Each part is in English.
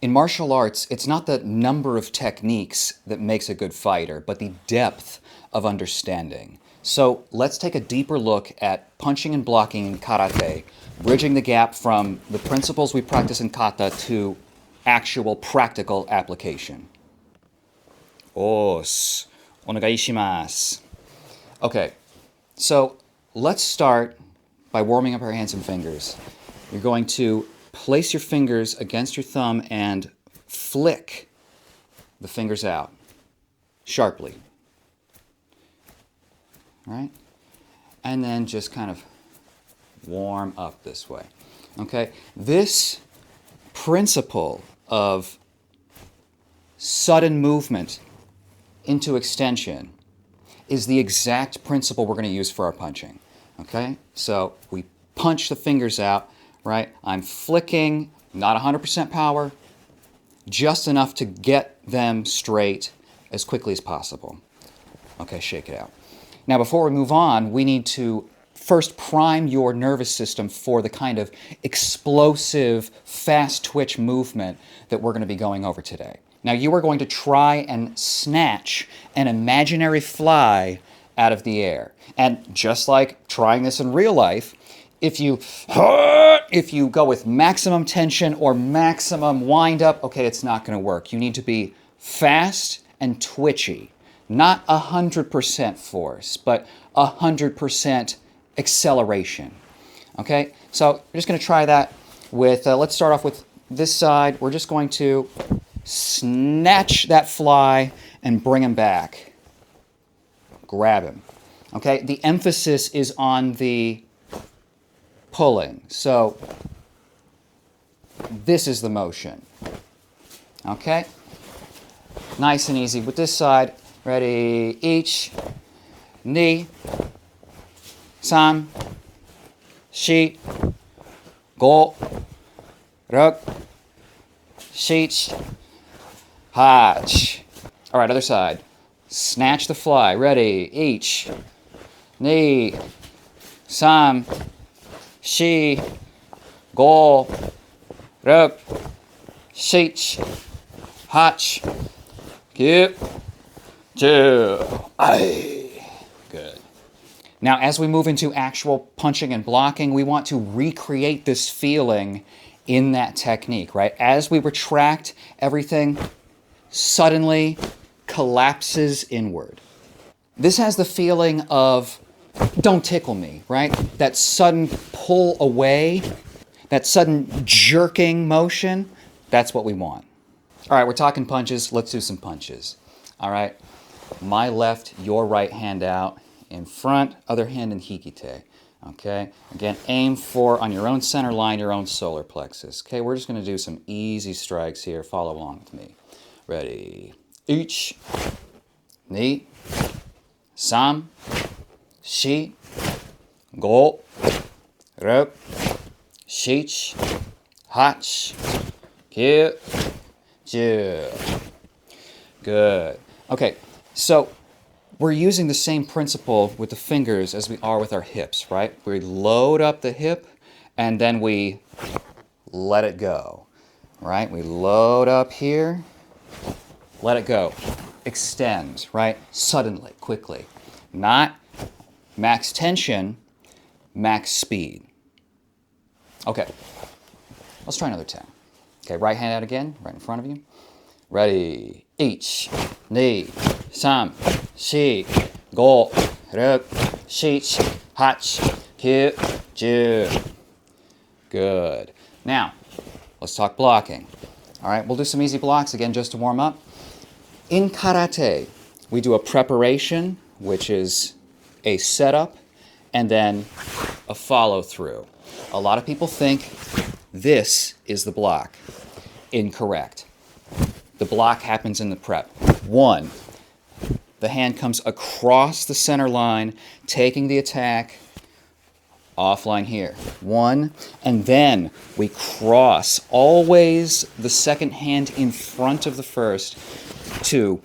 In martial arts, it's not the number of techniques that makes a good fighter, but the depth of understanding. So let's take a deeper look at punching and blocking in karate, bridging the gap from the principles we practice in kata to actual practical application. Os, onegai shimasu. Okay, so let's start by warming up our hands and fingers. You're going to place your fingers against your thumb and flick the fingers out sharply. All right? And then just kind of warm up this way. Okay? This principle of sudden movement into extension is the exact principle we're going to use for our punching. Okay? So we punch the fingers out, right? I'm flicking, not 100% power, just enough to get them straight as quickly as possible. Okay, shake it out. Now, before we move on, we need to first prime your nervous system for the kind of explosive, fast twitch movement that we're going to be going over today. Now, you are going to try and snatch an imaginary fly out of the air. And just like trying this in real life, if you go with maximum tension or maximum wind up, okay, it's not going to work. You need to be fast and twitchy. Not 100% force, but 100% acceleration. Okay, so we're just going to try that with, let's start off with this side. We're just going to snatch that fly and bring him back. Grab him. Okay, the emphasis is on the pulling. So this is the motion. Okay, nice and easy with this side. Ready, each, ni, san, shi, go, ruk, shich, hach. All right, other side. Snatch the fly. Ready, each, ni, san, shi, go, ruk, shich, hach, kyu, two. Good. Now, as we move into actual punching and blocking, we want to recreate this feeling in that technique, right? As we retract, everything suddenly collapses inward. This has the feeling of, don't tickle me, right? That sudden pull away, that sudden jerking motion, that's what we want. All right, we're talking punches. Let's do some punches. All right, my left, your right hand out in front, other hand in hikite. Okay, again, aim for, on your own center line, your own solar plexus. Okay, we're just going to do some easy strikes here. Follow along with me. Ready? Ich, ni, san, shi, go, ruk, shich, hach, kyu, ju. Good. Okay, so we're using the same principle with the fingers as we are with our hips, right? We load up the hip and then we let it go, right? We load up here, let it go. Extend, right? Suddenly, quickly. Not max tension, max speed. Okay, let's try another 10. Okay, right hand out again, right in front of you. Ready? Ich, ni, san, shi, go, ruk, shich, hach, kyu, ju. Good. Now, let's talk blocking. All right, we'll do some easy blocks again just to warm up. In karate, we do a preparation, which is a setup, and then a follow-through. A lot of people think this is the block. Incorrect. The block happens in the prep. 1, the hand comes across the center line, taking the attack, offline here. 1, and then we cross, always the second hand in front of the first, to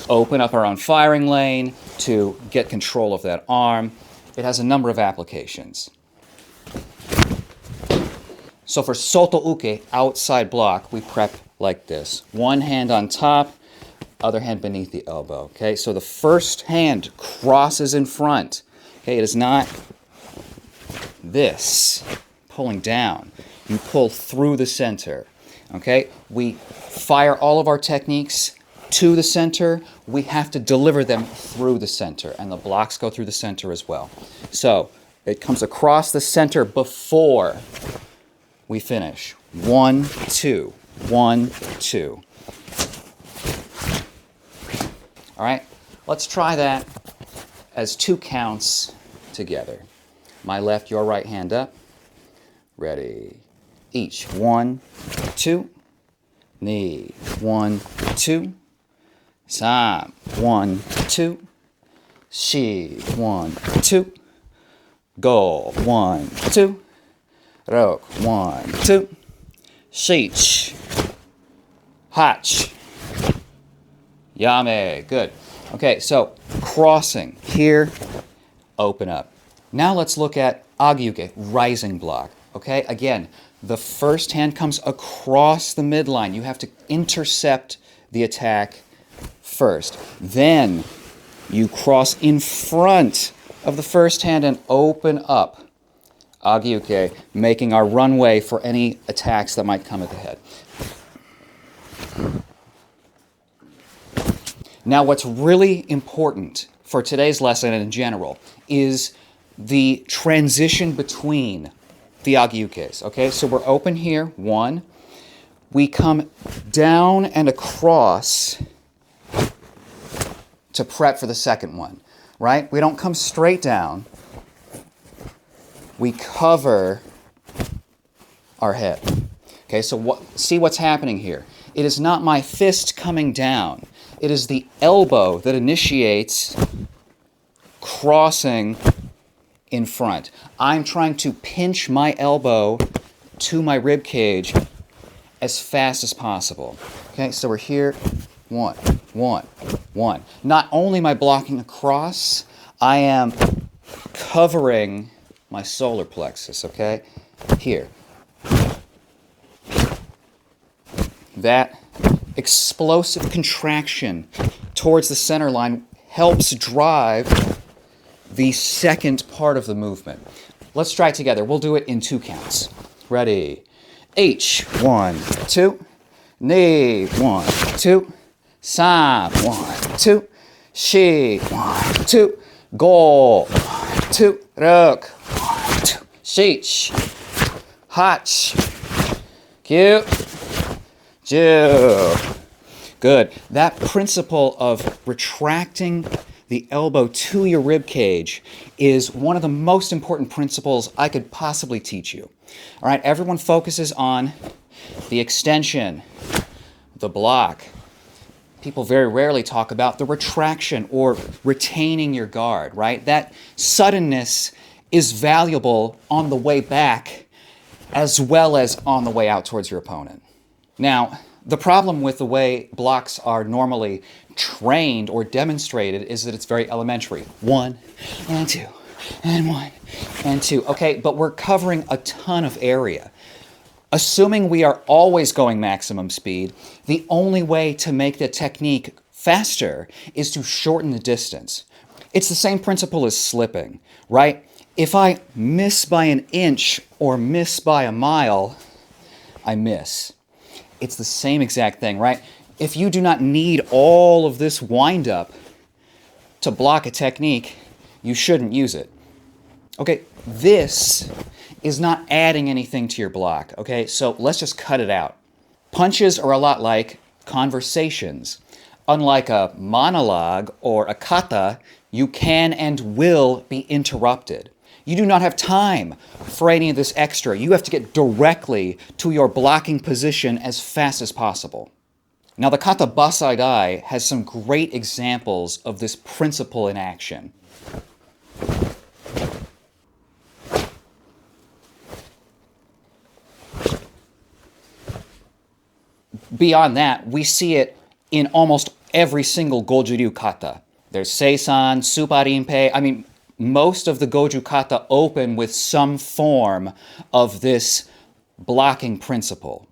open up our own firing lane, to get control of that arm. It has a number of applications. So for soto uke, outside block, we prep like this. One hand on top, other hand beneath the elbow. Okay, so the first hand crosses in front. Okay, it is not this, pulling down. You pull through the center. Okay, we fire all of our techniques to the center. We have to deliver them through the center, and the blocks go through the center as well. So it comes across the center before we finish. 1, 2, 1, 2. All right, let's try that as 2 counts together. My left, your right hand up. Ready. Each. 1, 2. Knee. 1, 2. Sam. 1, 2. Shi. 1, 2. Go. 1, 2. Rok. 1, 2. Shich. Hach. Yame. Good. Okay, so crossing here, open up. Now let's look at agyuke, rising block. Okay, again, the first hand comes across the midline. You have to intercept the attack first. Then you cross in front of the first hand and open up. Agyuke, making our runway for any attacks that might come at the head. Now, what's really important for today's lesson and in general is the transition between the agyukes. Okay, so we're open here, 1. We come down and across to prep for the second one, right? We don't come straight down. We cover our head. Okay, so see what's happening here. It is not my fist coming down. It is the elbow that initiates crossing in front. I'm trying to pinch my elbow to my rib cage as fast as possible. Okay, so we're here. 1, 1, 1. Not only am I blocking across, I am covering my solar plexus, okay? Here. That explosive contraction towards the center line helps drive the second part of the movement. Let's try it together. We'll do it in 2 counts. Ready? H, 1, 2. Knee, 1, 2. Sam, 1, 2. Shi, 1, 2. Go, 1, 2. Ruk, 1, 2. Shich, hach, cute. Good. That principle of retracting the elbow to your rib cage is one of the most important principles I could possibly teach you. All right, everyone focuses on the extension, the block. People very rarely talk about the retraction or retaining your guard, right? That suddenness is valuable on the way back as well as on the way out towards your opponent. Now, the problem with the way blocks are normally trained or demonstrated is that it's very elementary. 1 and 2 and 1 and 2. Okay, but we're covering a ton of area. Assuming we are always going maximum speed, the only way to make the technique faster is to shorten the distance. It's the same principle as slipping, right? If I miss by an inch or miss by a mile, I miss. It's the same exact thing, right? If you do not need all of this wind-up to block a technique, you shouldn't use it. Okay, this is not adding anything to your block, okay? So let's just cut it out. Punches are a lot like conversations. Unlike a monologue or a kata, you can and will be interrupted. You do not have time for any of this extra. You have to get directly to your blocking position as fast as possible. Now, the Kata Basai Dai has some great examples of this principle in action. Beyond that, we see it in almost every single goju-ryu kata. There's seisan, suparinpei. I mean, most of the goju kata open with some form of this blocking principle.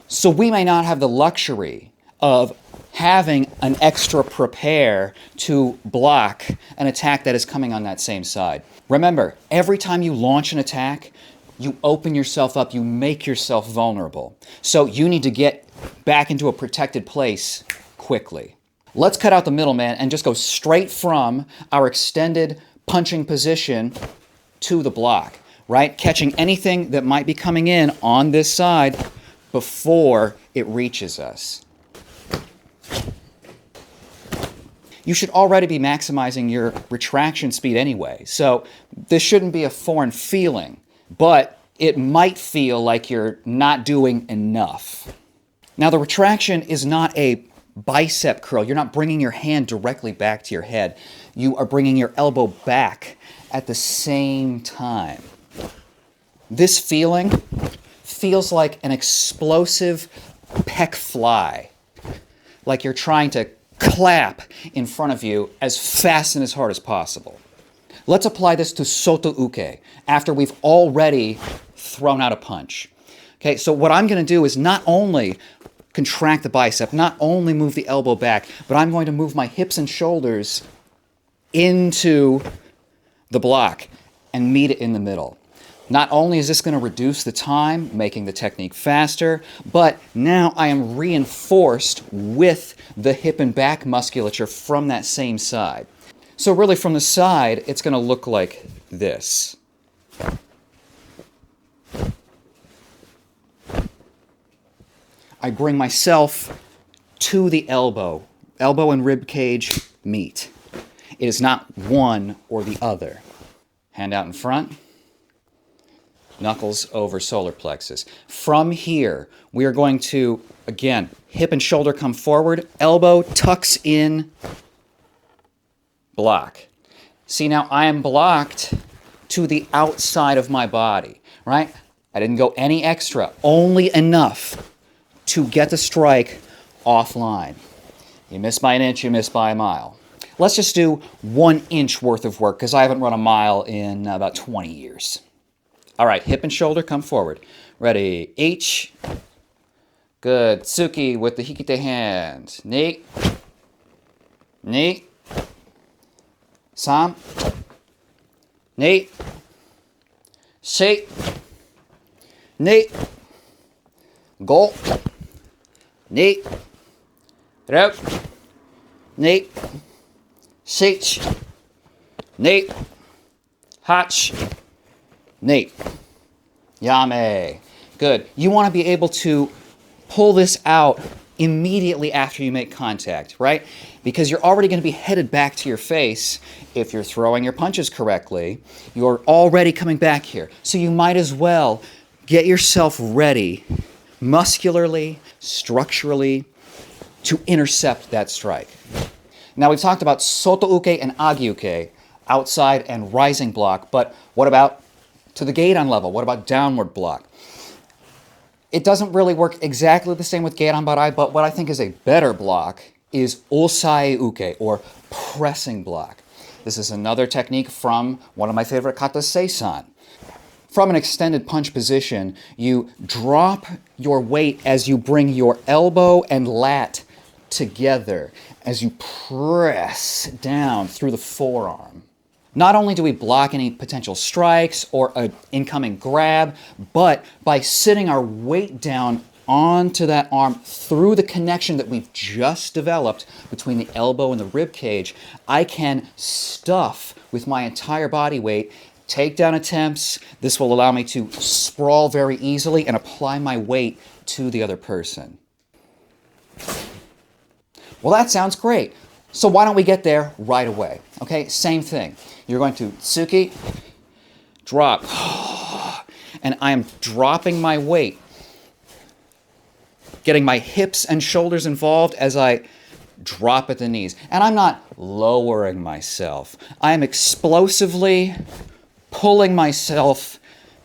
So we may not have the luxury of having an extra prepare to block an attack that is coming on that same side. Remember, every time you launch an attack, you open yourself up, you make yourself vulnerable. So you need to get back into a protected place quickly. Let's cut out the middleman and just go straight from our extended punching position to the block, right? Catching anything that might be coming in on this side before it reaches us. You should already be maximizing your retraction speed anyway, so this shouldn't be a foreign feeling, but it might feel like you're not doing enough. Now, the retraction is not a bicep curl. You're not bringing your hand directly back to your head. You are bringing your elbow back at the same time. This feeling feels like an explosive pec fly, like you're trying to clap in front of you as fast and as hard as possible. Let's apply this to soto uke after we've already thrown out a punch. Okay, so what I'm going to do is not only contract the bicep, not only move the elbow back, but I'm going to move my hips and shoulders into the block and meet it in the middle. Not only is this going to reduce the time, making the technique faster, but now I am reinforced with the hip and back musculature from that same side. So really from the side, it's going to look like this. I bring myself to the elbow. Elbow and rib cage meet. It is not one or the other. Hand out in front. Knuckles over solar plexus. From here, we are going to, again, hip and shoulder come forward, elbow tucks in, block. See, now I am blocked to the outside of my body, right? I didn't go any extra, only enough to get the strike offline. You miss by an inch, you miss by a mile. Let's just do 1 inch worth of work because I haven't run a mile in about 20 years. All right, hip and shoulder, come forward. Ready, H. Good, Tsuki with the hikite hand. Ni. Ni. Sam. Ni. Shei. Ni. Go. Ni. Rou. Ni. Sich. Ni. Hach. Nate. Yame. Good. You want to be able to pull this out immediately after you make contact, right? Because you're already going to be headed back to your face. If you're throwing your punches correctly, you're already coming back here. So you might as well get yourself ready muscularly, structurally, to intercept that strike. Now, we've talked about soto uke and agi uke, outside and rising block, but what about to the gedan level? What about downward block? It doesn't really work exactly the same with gedan barai, but what I think is a better block is osai uke, or pressing block. This is another technique from one of my favorite kata seisan. From an extended punch position, you drop your weight as you bring your elbow and lat together, as you press down through the forearm. Not only do we block any potential strikes or an incoming grab, but by sitting our weight down onto that arm through the connection that we've just developed between the elbow and the rib cage, I can stuff with my entire body weight, takedown attempts. This will allow me to sprawl very easily and apply my weight to the other person. Well, that sounds great. So why don't we get there right away? Okay, same thing. You're going to tsuki, drop, and I am dropping my weight, getting my hips and shoulders involved as I drop at the knees. And I'm not lowering myself. I am explosively pulling myself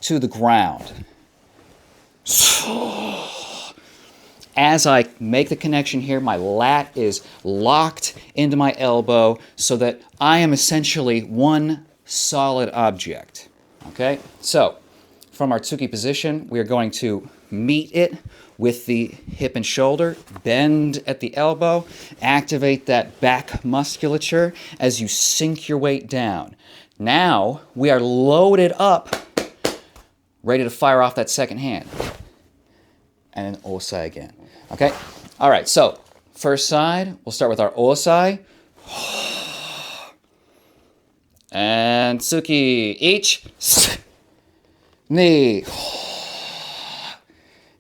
to the ground. As I make the connection here, my lat is locked into my elbow so that I am essentially one solid object. Okay? So, from our tsuki position, we are going to meet it with the hip and shoulder, bend at the elbow, activate that back musculature as you sink your weight down. Now, we are loaded up, ready to fire off that second hand. And an osai again. Okay? All right, so first side, we'll start with our osai. And tsuki, each, knee. It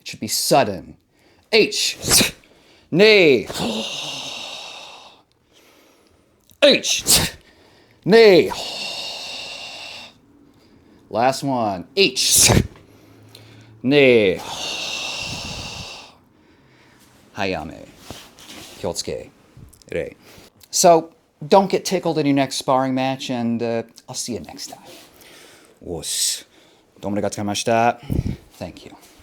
should be sudden. H, knee. H, knee. Last one, H, knee. Hayame. Kyotsuke. Rei. So, don't get tickled in your next sparring match, and I'll see you next time. おし。どうもありがとうございました。Thank you.